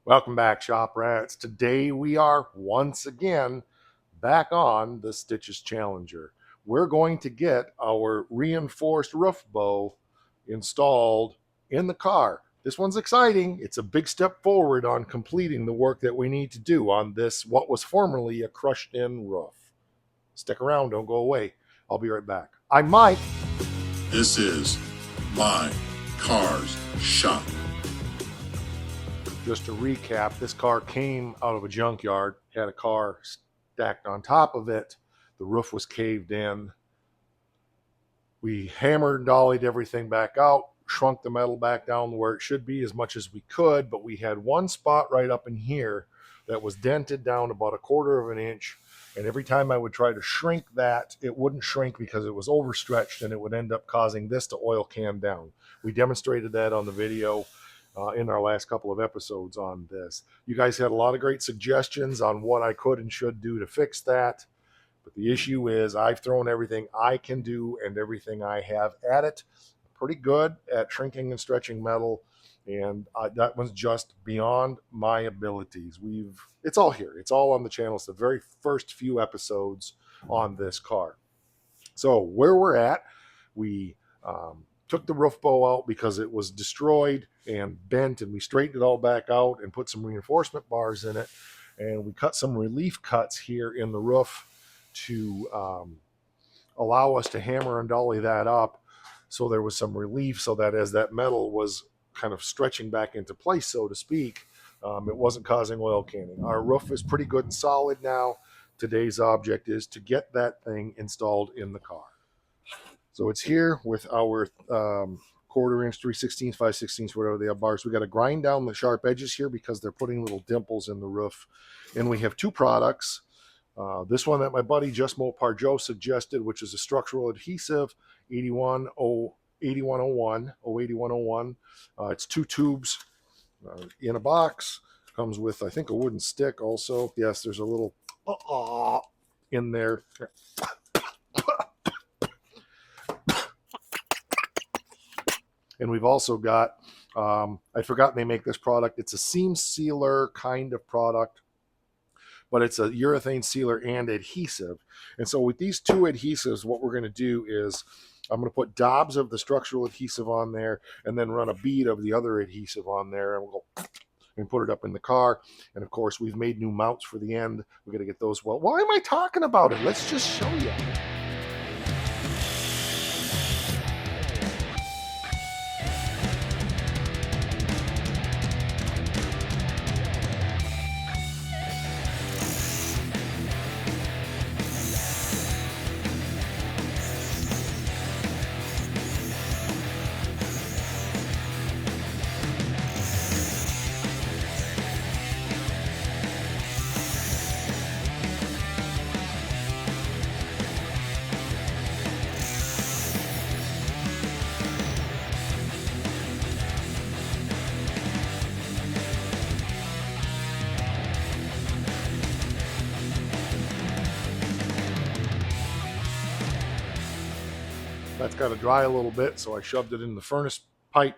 Welcome back, Shop Rats. Today we are once again back on the Stitches Challenger. We're going to get our reinforced roof bow installed in the car. This one's exciting. It's a big step forward on completing the work that we need to do on this, what was formerly a crushed-in roof. Stick around, don't go away. I'll be right back. I'm Mike. This is My Cars Shop. Just to recap, this car came out of a junkyard, had a car stacked on top of it. The roof was caved in. We hammered and dollied everything back out, shrunk the metal back down where it should be as much as we could, but we had one spot right up in here that was dented down about 1/4 of an inch. And every time I would try to shrink that, it wouldn't shrink because it was overstretched and it would end up causing this to oil can down. We demonstrated that on the video in our last couple of episodes on this. You guys had a lot of great suggestions on what I could and should do to fix that. But the issue is I've thrown everything I can do and everything I have at it. Pretty good at shrinking and stretching metal. And that was just beyond my abilities. It's all here. It's all on the channel. It's the very first few episodes on this car. So where we're at, we took the roof bow out because it was destroyed and bent, and we straightened it all back out and put some reinforcement bars in it. And we cut some relief cuts here in the roof to allow us to hammer and dolly that up. So there was some relief so that as that metal was kind of stretching back into place, so to speak, it wasn't causing oil canning. Our roof is pretty good and solid now. Today's object is to get that thing installed in the car. So it's here with our 1/4 inch, 3/16, 5/16, whatever they have bars. We got to grind down the sharp edges here because they're putting little dimples in the roof. And we have two products. This one that my buddy Just Mopar Joe suggested, which is a structural adhesive, 8101. It's 2 tubes in a box. Comes with, I think, a wooden stick also. Yes, there's a little in there. And we've also got, I'd forgotten they make this product. It's a seam sealer kind of product, but it's a urethane sealer and adhesive. And so with these two adhesives, what we're going to do is I'm going to put dobs of the structural adhesive on there and then run a bead of the other adhesive on there, and we'll go and put it up in the car. And of course, we've made new mounts for the end. We're going to get those. Well, why am I talking about it? Let's just show you. That's got to dry a little bit, so I shoved it in the furnace pipe,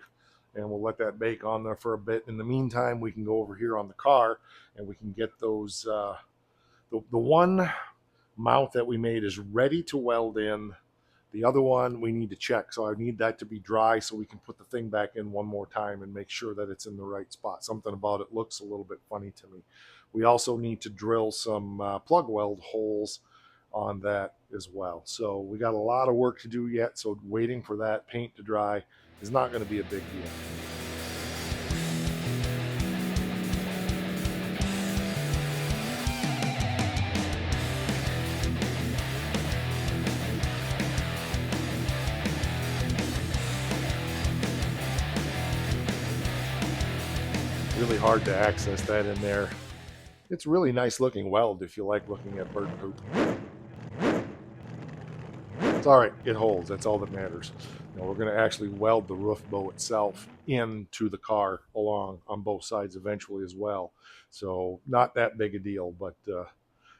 and we'll let that bake on there for a bit. In the meantime, we can go over here on the car, and we can get those. The one mount that we made is ready to weld in. The other one we need to check, so I need that to be dry so we can put the thing back in one more time and make sure that it's in the right spot. Something about it looks a little bit funny to me. We also need to drill some plug weld holes on that as well. So we got a lot of work to do yet, so waiting for that paint to dry is not going to be a big deal. Really hard to access that in there. It's really nice looking weld if you like looking at bird poop. It's all right, it holds, that's all that matters. Now we're going to actually weld the roof bow itself into the car along on both sides eventually as well. So not that big a deal, but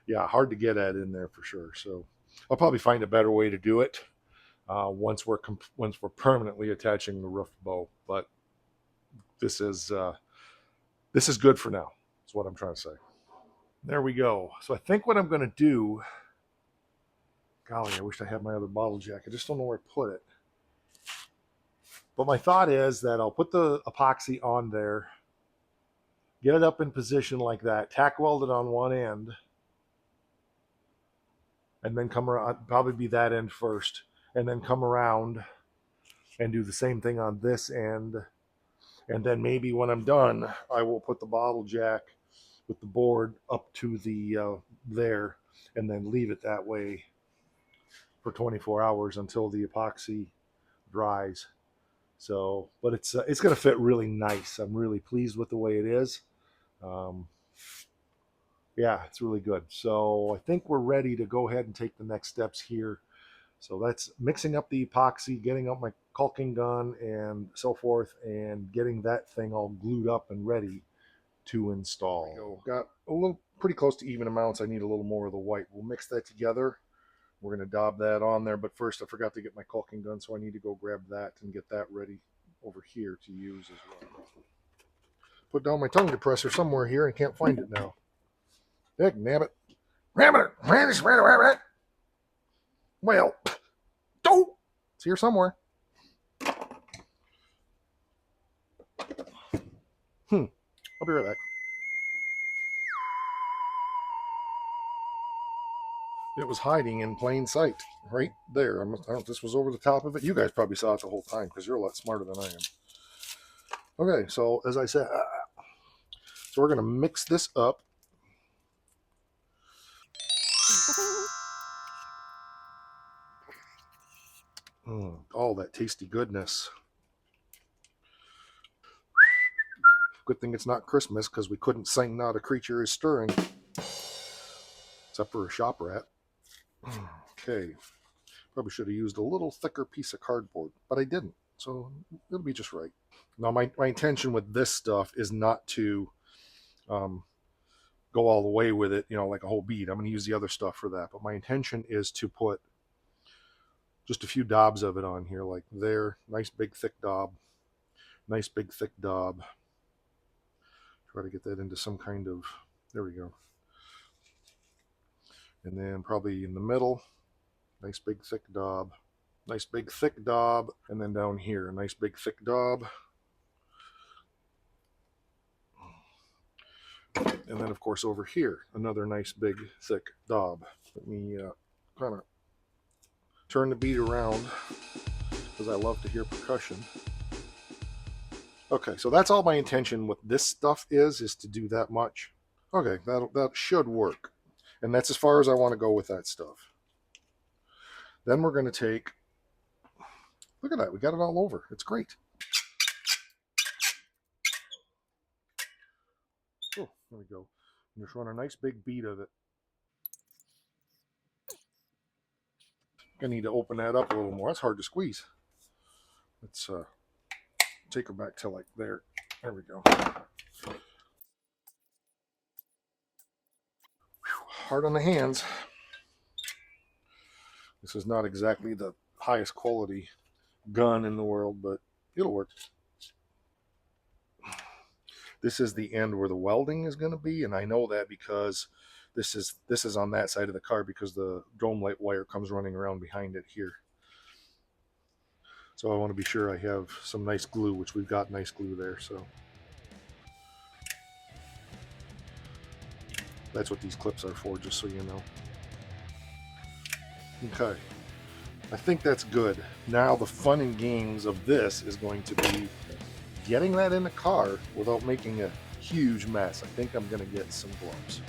yeah, hard to get at in there for sure. So I'll probably find a better way to do it once we're permanently attaching the roof bow. But this is this is good for now. That's what I'm trying to say. There we go. So I think what I'm going to do, golly, I wish I had my other bottle jack. I just don't know where to put it. But my thought is that I'll put the epoxy on there, get it up in position like that, tack weld it on one end, and then come around, probably be that end first, and then come around and do the same thing on this end. And then maybe when I'm done, I will put the bottle jack with the board up to the there, and then leave it that way for 24 hours until the epoxy dries. So, but it's going to fit really nice. I'm really pleased with the way it is. Um, yeah, it's really good. So I think we're ready to go ahead and take the next steps here. So that's mixing up the epoxy, getting up my caulking gun and so forth, and getting that thing all glued up and ready to install. Got a little pretty close to even amounts. I need a little more of the white. We'll mix that together. We're going to daub that on there, but first I forgot to get my caulking gun, so I need to go grab that and get that ready over here to use as well. Put down my tongue depressor somewhere here and can't find it now. Heck, nabbit. Rabbit! Well, don't! It's here somewhere. I'll be right back. It was hiding in plain sight right there. I don't know if this was over the top of it. You guys probably saw it the whole time because you're a lot smarter than I am. Okay, so as I said, so we're going to mix this up. All that tasty goodness. Good thing it's not Christmas because we couldn't sing "Not a Creature is Stirring," except for a shop rat. Okay, probably should have used a little thicker piece of cardboard, but I didn't, so it'll be just right. Now my intention with this stuff is not to go all the way with it, like a whole bead. I'm going to use the other stuff for that, but my intention is to put just a few daubs of it on here, like there. Nice big thick daub. Nice big thick daub. Try to get that into some kind of, there we go. And then probably in the middle, nice big thick daub. Nice big thick daub. And then down here, a nice big thick daub. And then of course over here, another nice big thick daub. Let me kind of turn the bead around because I love to hear percussion. Okay, so that's all my intention with this stuff is to do that much. Okay, that should work. And that's as far as I want to go with that stuff. Then we're going to take, look at that, we got it all over. It's great. Oh, there we go. And just run a nice big bead of it. I need to open that up a little more. That's hard to squeeze. Let's take her back to like there. There we go. Whew, hard on the hands. This is not exactly the highest quality gun in the world, but it'll work. This is the end where the welding is going to be, and I know that because this is on that side of the car because the dome light wire comes running around behind it here. So I want to be sure I have some nice glue, which we've got nice glue there. So that's what these clips are for, just so you know. Okay, I think that's good. Now the fun and games of this is going to be getting that in the car without making a huge mess. I think I'm going to get some gloves.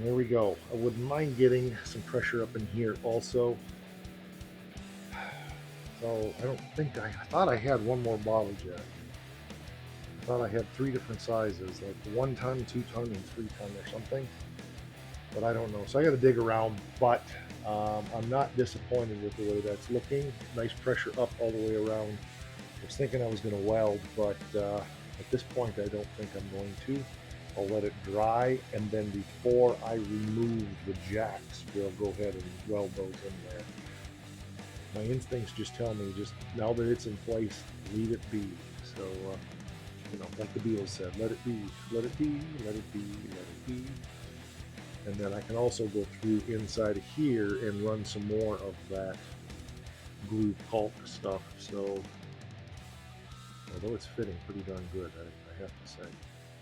There we go. I wouldn't mind getting some pressure up in here also. So I don't think I thought I had one more bottle jack. I thought I had 3 different sizes, like 1 ton, 2 ton, and 3 ton or something. but I don't know. So I got to dig around, but I'm not disappointed with the way that's looking. Nice pressure up all the way around. I was thinking I was going to weld, but at this point, I don't think I'm going to. I'll let it dry, and then before I remove the jacks, we'll go ahead and weld those in there. My instincts just tell me, just now that it's in place, leave it be. So, like the Beatles said, let it be, let it be, let it be, let it be. And then I can also go through inside of here and run some more of that glue pulp stuff. So, although it's fitting pretty darn good, I have to say.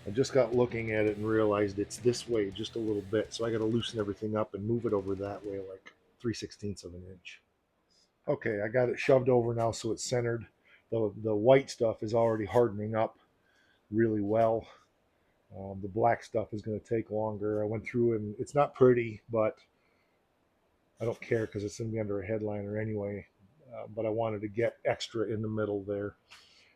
I just got looking at it and realized it's this way just a little bit. So I got to loosen everything up and move it over that way like 3/16 of an inch. Okay, I got it shoved over now so it's centered. The white stuff is already hardening up really well. The black stuff is going to take longer. I went through and it's not pretty, but I don't care because it's going to be under a headliner anyway. But I wanted to get extra in the middle there.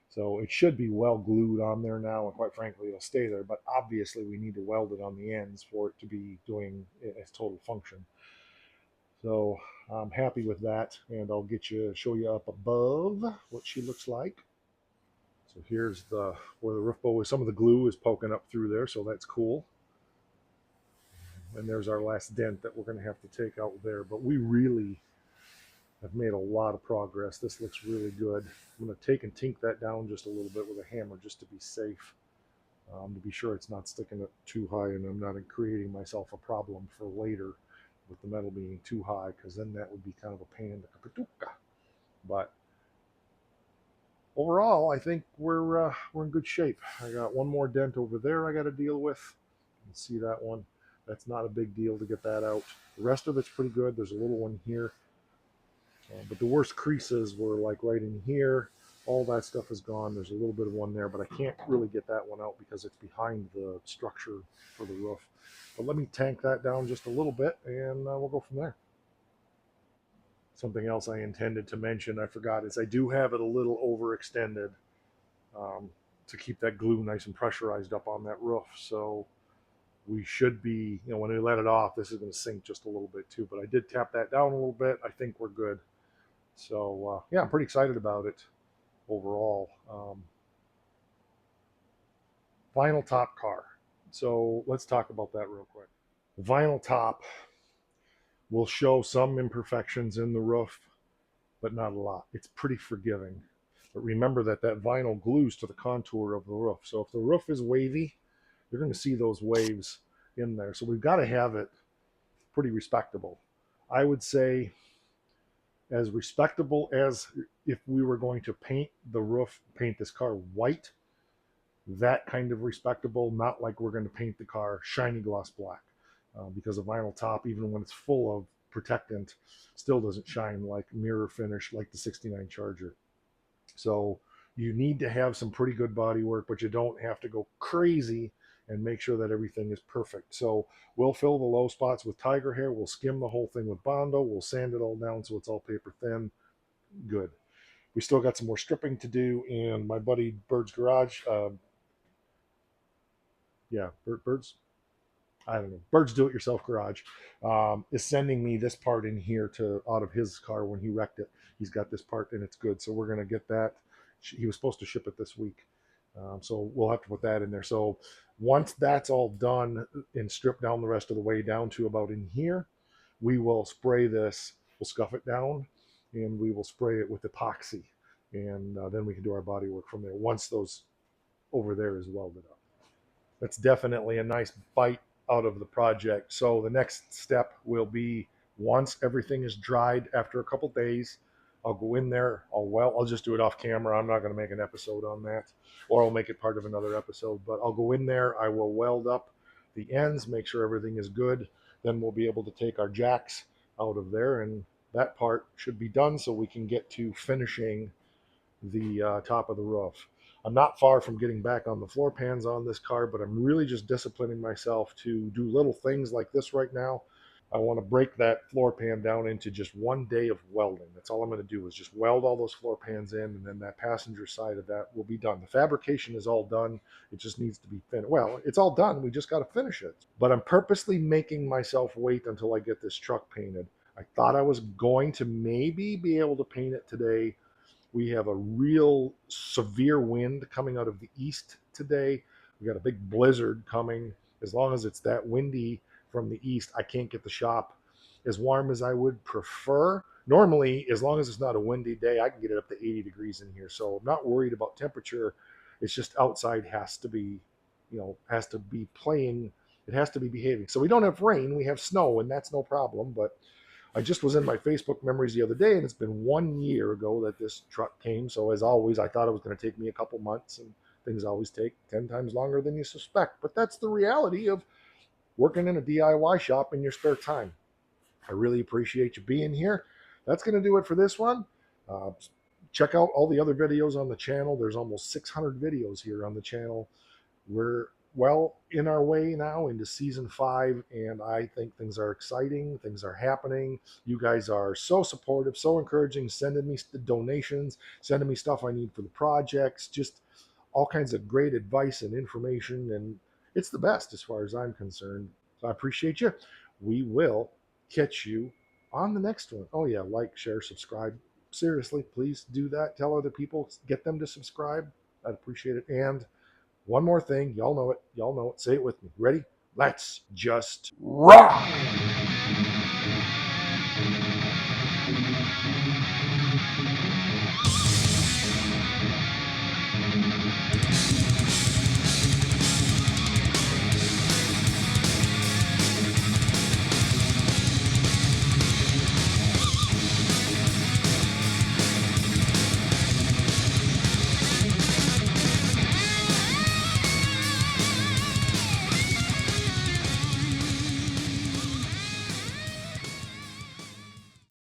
So it should be well glued on there now, and quite frankly, it'll stay there. But obviously, we need to weld it on the ends for it to be doing its total function. So I'm happy with that, and I'll show you up above what she looks like. So here's the where the roof bow is. Some of the glue is poking up through there, so that's cool. And there's our last dent that we're going to have to take out there. But we really have made a lot of progress. This looks really good. I'm going to take and tink that down just a little bit with a hammer just to be safe, to be sure it's not sticking up too high and I'm not creating myself a problem for later with the metal being too high, because then that would be kind of a pain in the kapatuka. But overall, I think we're in good shape. I got one more dent over there I got to deal with. You can see that one. That's not a big deal to get that out. The rest of it's pretty good. There's a little one here, but the worst creases were like right in here. All that stuff is gone. There's a little bit of one there, but I can't really get that one out because it's behind the structure for the roof. But let me tank that down just a little bit, and we'll go from there. Something else I intended to mention, I forgot, is I do have it a little overextended, um, to keep that glue nice and pressurized up on that roof. So we should be, when we let it off, this is going to sink just a little bit too. But I did tap that down a little bit. I think we're good. So yeah, I'm pretty excited about it overall. Vinyl top car. So let's talk about that real quick. The vinyl top will show some imperfections in the roof, but not a lot. It's pretty forgiving. But remember that vinyl glues to the contour of the roof. So if the roof is wavy, you're going to see those waves in there. So we've got to have it pretty respectable. I would say as respectable as if we were going to paint this car white, that kind of respectable, not like we're going to paint the car shiny gloss black, because a vinyl top, even when it's full of protectant, still doesn't shine like mirror finish like the 69 Charger. So you need to have some pretty good body work, but you don't have to go crazy and make sure that everything is perfect. So we'll fill the low spots with tiger hair. We'll skim the whole thing with Bondo. We'll sand it all down so it's all paper thin. Good. We still got some more stripping to do in my buddy Bird's garage. Yeah, Bird's. I don't know. Bird's do-it-yourself garage is sending me this part in here to out of his car when he wrecked it. He's got this part and it's good, so we're gonna get that. He was supposed to ship it this week, so we'll have to put that in there. So once that's all done and stripped down the rest of the way down to about in here, we will spray this. We'll scuff it down, and we will spray it with epoxy, and then we can do our body work from there. Once those over there is welded up, that's definitely a nice bite out of the project. So the next step will be, once everything is dried after a couple days, I'll go in there. I'll just do it off camera. I'm not going to make an episode on that, or I'll make it part of another episode. But I'll go in there. I will weld up the ends, make sure everything is good. Then we'll be able to take our jacks out of there, and that part should be done so we can get to finishing the top of the roof. I'm not far from getting back on the floor pans on this car, but I'm really just disciplining myself to do little things like this right now. I want to break that floor pan down into just one day of welding. That's all I'm going to do is just weld all those floor pans in, and then that passenger side of that will be done. The fabrication is all done. It just needs to be finished. Well, it's all done. We just got to finish it. But I'm purposely making myself wait until I get this truck painted. I thought I was going to maybe be able to paint it today. We have a real severe wind coming out of the east today. We got a big blizzard coming. As long as it's that windy from the east, I can't get the shop as warm as I would prefer. Normally, as long as it's not a windy day, I can get it up to 80 degrees in here. So I'm not worried about temperature. It's just outside has to be, has to be playing. It has to be behaving. So we don't have rain, we have snow, and that's no problem. But I just was in my Facebook memories the other day, and it's been 1 year ago that this truck came. So as always, I thought it was going to take me a couple months, and things always take 10 times longer than you suspect. But that's the reality of working in a DIY shop in your spare time. I really appreciate you being here. That's going to do it for this one. Uh, Check out all the other videos on the channel. There's almost 600 videos here on the channel. We're well in our way now into season 5, and I think things are exciting. Things are happening. You guys are so supportive, so encouraging, sending me the donations, sending me stuff I need for the projects, just all kinds of great advice and information, and it's the best as far as I'm concerned. So I appreciate you. We will catch you on the next one. Oh yeah, like, share, subscribe. Seriously, please do that. Tell other people, get them to subscribe. I'd appreciate it. And one more thing, y'all know it. Y'all know it. Say it with me. Ready? Let's just rock.